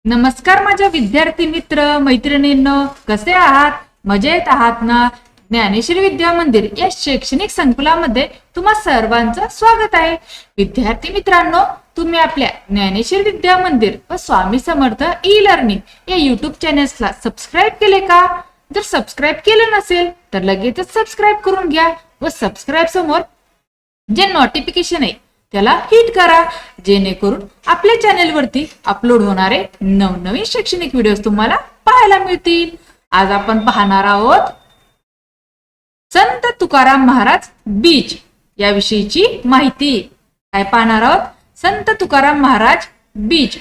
नमस्कार माझ्या विद्यार्थी मित्र मैत्रिणींनो, कसे आहात? मजेत आहात ना? ज्ञानेश्वरी विद्या मंदिर या शैक्षणिक संकुलामध्ये तुम्हा सर्वांचं स्वागत आहे. विद्यार्थी मित्रांनो, तुम्ही आपल्या ज्ञानेश्वरी विद्या मंदिर व स्वामी समर्थ ई लर्निंग या युट्यूब चॅनेल्सला सबस्क्राईब केले का? जर सबस्क्राईब केले नसेल तर लगेचच सबस्क्राईब करून घ्या व सबस्क्राईब समोर जे नोटिफिकेशन आहे त्याला हिट करा, जेणेकरून आपल्या चॅनल वरती अपलोड होणारे नवनवीन शैक्षणिक व्हिडिओ तुम्हाला पाहायला मिळतील. आज आपण पाहणार आहोत संत तुकाराम महाराज बीज याविषयीची माहिती. काय पाहणार आहोत? संत तुकाराम महाराज बीज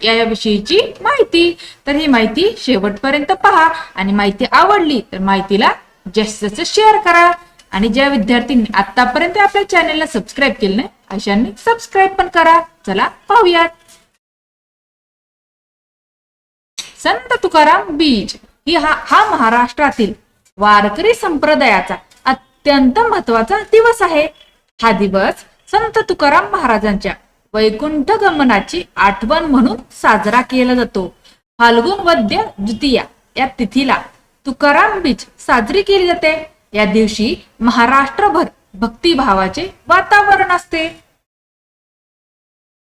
याविषयीची माहिती. तर ही माहिती शेवटपर्यंत पहा आणि माहिती आवडली तर माहितीला जास्तीत जास्त शेअर करा. आणि ज्या विद्यार्थ्यांनी आतापर्यंत आपल्या चॅनलला सबस्क्राईब केले नाही अशांनी सबस्क्राईब पण करा. चला पाहूयात. संत तुकाराम बीज हा महाराष्ट्रातील वारकरी संप्रदायाचा अत्यंत महत्वाचा दिवस आहे. हा दिवस संत तुकाराम महाराजांच्या वैकुंठ गमनाची आठवण म्हणून साजरा केला जातो. फाल्गुन वद्य द्वितीया या तिथीला तुकाराम बीज साजरी केली जाते. या दिवशी महाराष्ट्रभर भक्तिभावाचे वातावरण असते.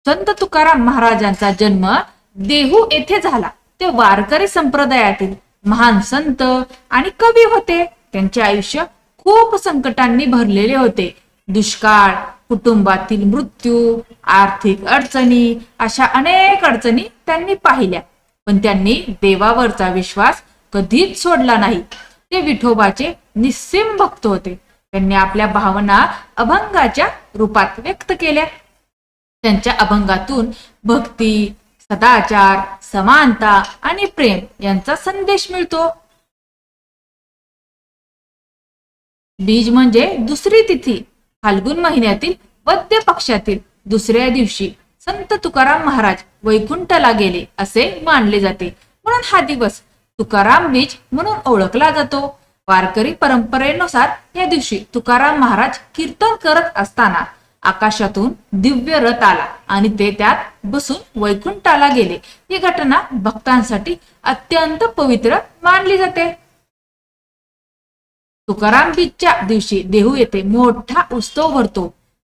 संत तुकाराम महाराजांचा जन्म देहू येथे झाला. ते वारकरी संप्रदायातील महान संत आणि कवी होते. त्यांचे आयुष्य खूप संकटांनी भरलेले होते. दुष्काळ, कुटुंबातील मृत्यू, आर्थिक अडचणी अशा अनेक अडचणी त्यांनी पाहिल्या, पण त्यांनी देवावरचा विश्वास कधीच सोडला नाही. ते विठोबाचे निस्सीम भक्त होते. त्यांनी आपल्या भावना अभंगाच्या रूपात व्यक्त केल्या. त्यांच्या अभंगातून भक्ती, सदाचार, समानता आणि प्रेम यांचा संदेश मिळतो. बीज म्हणजे दुसरी तिथी. फाल्गुन महिन्यातील वद्य पक्षातील दुसऱ्या दिवशी संत तुकाराम महाराज वैकुंठाला गेले असे मानले जाते, म्हणून हा दिवस तुकाराम बीज म्हणून ओळखला जातो. वारकरी परंपरेनुसार या दिवशी तुकाराम महाराज कीर्तन करत असताना आकाशातून दिव्य रथ आला आणि ते त्यात बसून वैकुंठाला गेले. ही घटना भक्तांसाठी अत्यंत पवित्र मानली जाते. तुकाराम बीजच्या दिवशी देहू येथे मोठा उत्सव भरतो.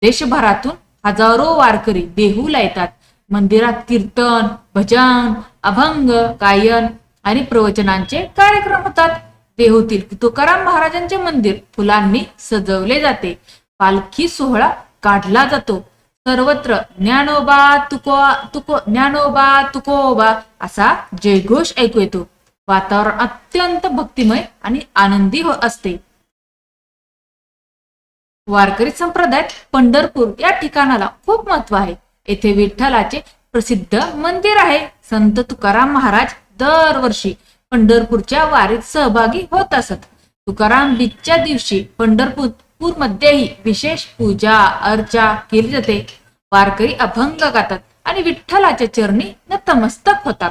देशभरातून हजारो वारकरी देहूला येतात. मंदिरात कीर्तन, भजन, अभंग, गायन आणि प्रवचनांचे कार्यक्रम होतात. देहूतील तुकाराम महाराजांचे मंदिर फुलांनी सजवले जाते. पालखी सोहळा काढला जातो. सर्वत्र ज्ञानोबा ज्ञानोबा तुकोबा असा जयघोष ऐकू येतो. वातावरण अत्यंत भक्तिमय आणि आनंदी असते. वारकरी संप्रदायात पंढरपूर या ठिकाणाला खूप महत्व आहे. येथे विठ्ठलाचे प्रसिद्ध मंदिर आहे. संत तुकाराम महाराज दरवर्षी पंढरपूरच्या वारीत सहभागी होत असत. तुकाराम बीजच्या दिवशी पंढरपूर मध्येही विशेष पूजा अर्चा केली जाते. वारकरी अभंग गातात आणि विठ्ठलाच्या चरणी नतमस्तक होतात.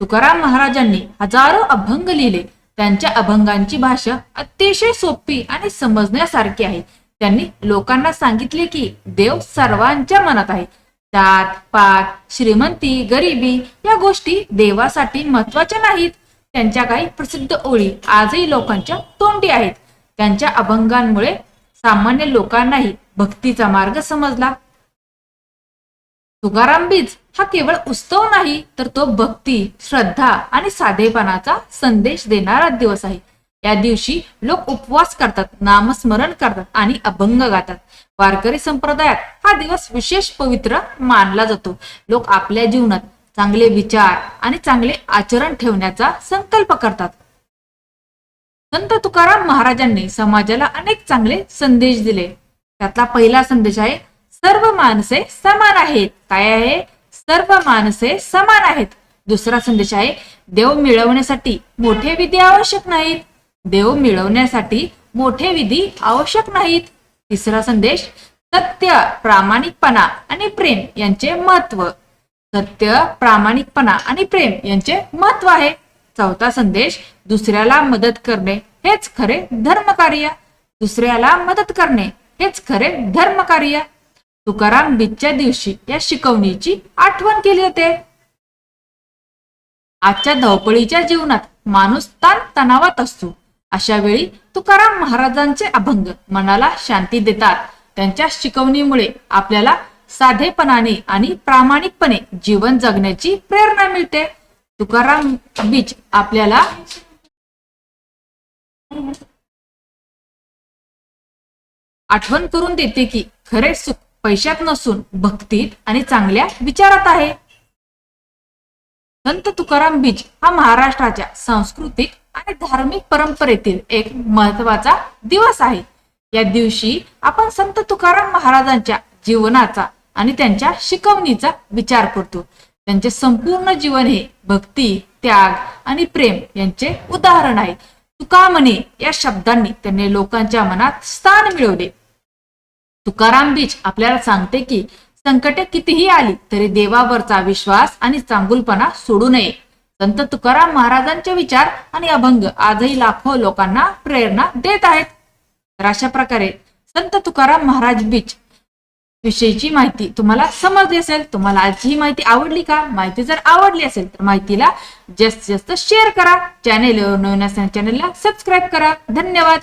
तुकाराम महाराजांनी हजारो अभंग लिहिले. त्यांच्या अभंगांची भाषा अतिशय सोपी आणि समजण्यासारखी आहे. त्यांनी लोकांना सांगितले की देव सर्वांच्या मनात आहे. जात पात, श्रीमंती, गरिबी या गोष्टी देवासाठी महत्वाच्या नाहीत. त्यांच्या काही प्रसिद्ध ओळी आजही लोकांच्या तोंडी आहेत. त्यांच्या अभंगांमुळे सामान्य लोकांनाही भक्तीचा मार्ग समजला. तुकाराम बीज हा केवळ उत्सव नाही, तर तो भक्ती, श्रद्धा आणि साधेपणाचा संदेश देणारा दिवस आहे. या दिवशी लोक उपवास करतात, नामस्मरण करतात आणि अभंग गातात. वारकरी संप्रदायात हा दिवस विशेष पवित्र मानला जातो. लोक आपल्या जीवनात चांगले विचार आणि चांगले आचरण ठेवण्याचा संकल्प करतात. संत तुकाराम महाराजांनी समाजाला अनेक चांगले संदेश दिले. त्यातला पहिला संदेश आहे सर्व माणसे समान आहेत. काय आहे? सर्व माणसे समान आहेत. दुसरा संदेश आहे देव मिळवण्यासाठी मोठे विधी आवश्यक नाहीत. देव मिळवण्यासाठी मोठे विधी आवश्यक नाहीत. तिसरा संदेश सत्य, प्रामाणिकपणा आणि प्रेम यांचे महत्व. सत्य, प्रामाणिकपणा आणि प्रेम यांचे महत्व आहे. चौथा संदेश दुसऱ्याला मदत करणे हेच खरे धर्मकार्य. दुसऱ्याला मदत करणे हेच खरे धर्मकार्य. तुकाराम बीजच्या दिवशी या शिकवणीची आठवण केली होते. आजच्या धावपळीच्या जीवनात माणूस ताण तणावात असतो. अशा वेळी तुकाराम महाराजांचे अभंग मनाला शांती देतात. त्यांच्या शिकवणीमुळे आपल्याला साधेपणाने आणि प्रामाणिकपणे जीवन जगण्याची प्रेरणा मिळते. तुकाराम बीज आपल्याला आठवण करून देते की खरे सुख पैशात नसून भक्तीत आणि चांगल्या विचारात आहे. संत तुकाराम बीज हा महाराष्ट्राच्या सांस्कृतिक आणि धार्मिक परंपरेतील एक महत्वाचा दिवस आहे. या दिवशी आपण संत तुकाराम महाराजांच्या जीवनाचा आणि त्यांच्या शिकवणीचा विचार करतो. त्यांचे संपूर्ण जीवन हे भक्ती, त्याग आणि प्रेम यांचे उदाहरण आहे. तुका म्हणे या शब्दांनी त्यांनी लोकांच्या मनात स्थान मिळवले. तुकाराम बीज आपल्याला सांगते की संकटे कितीही आली तरी देवावरचा विश्वास आणि चांगुलपणा सोडू नये. संत तुकाराम महाराजांचे विचार आणि अभंग आजही लाखो लोकांना प्रेरणा देत आहेत. तर अशा प्रकारे संत तुकाराम महाराज बीज विषयीची माहिती तुम्हाला समजली असेल. तुम्हाला आजची ही माहिती आवडली का? माहिती जर आवडली असेल तर माहितीला जास्तीत जास्त शेअर करा. चॅनेल नवीन असल्याने चॅनेलला सबस्क्राईब करा. धन्यवाद.